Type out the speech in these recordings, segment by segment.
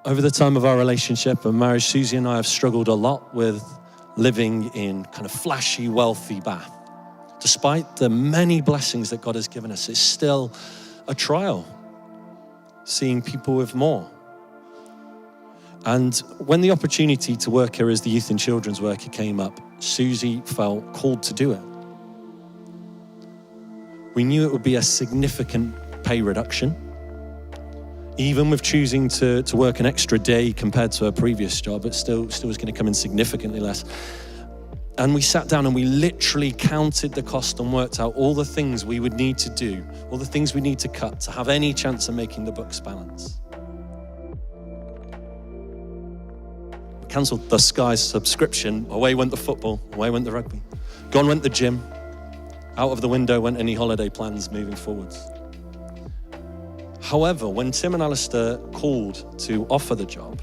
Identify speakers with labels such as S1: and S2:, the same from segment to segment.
S1: Over the time of our relationship and marriage, Suzi and I have struggled a lot with living in kind of flashy, wealthy Bath. Despite the many blessings that God has given us, it's still a trial, seeing people with more. And when the opportunity to work here as the youth and children's worker came up, Suzi felt called to do it. We knew it would be a significant pay reduction, even with choosing to work an extra day compared to her previous job. It still was going to come in significantly less. And we sat down and we literally counted the cost and worked out all the things we would need to do, all the things we need to cut to have any chance of making the books balance. We cancelled the Sky subscription. Away went the football, away went the rugby. Gone went the gym. Out of the window went any holiday plans moving forwards. However, when Tim and Alistair called to offer the job,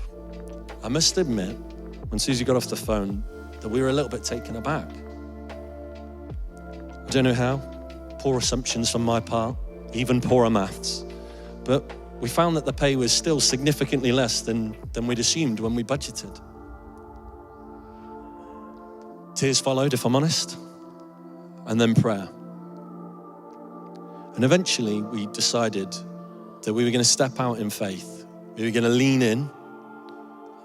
S1: I must admit, when Suzi got off the phone, that we were a little bit taken aback. I don't know how, poor assumptions from my part, even poorer maths, but we found that the pay was still significantly less than we'd assumed when we budgeted. Tears followed, if I'm honest, and then prayer. And eventually we decided that we were going to step out in faith. We were going to lean in,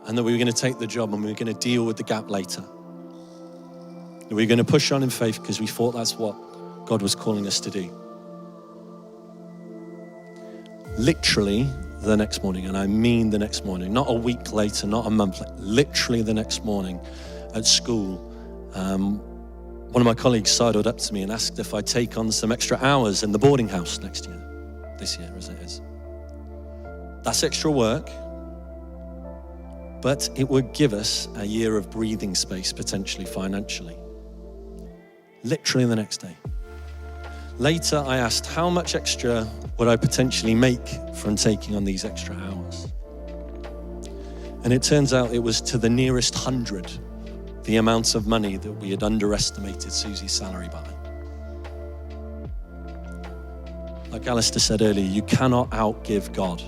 S1: and that we were going to take the job and we were going to deal with the gap later. We were going to push on in faith because we thought that's what God was calling us to do. Literally the next morning, and I mean the next morning, not a week later, not a month later, literally the next morning at school, one of my colleagues sidled up to me and asked if I'd take on some extra hours in the boarding house this year as it is. That's extra work, but it would give us a year of breathing space, potentially financially. Literally the next day. Later, I asked how much extra would I potentially make from taking on these extra hours. And it turns out it was to the nearest 100, the amount of money that we had underestimated Suzi's salary by. Like Alistair said earlier, you cannot outgive God.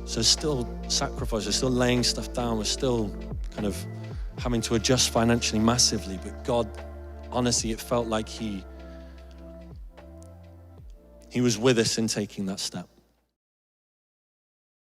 S1: So still sacrifice, we're still laying stuff down, we're still kind of having to adjust financially massively, but God, honestly, it felt like he was with us in taking that step.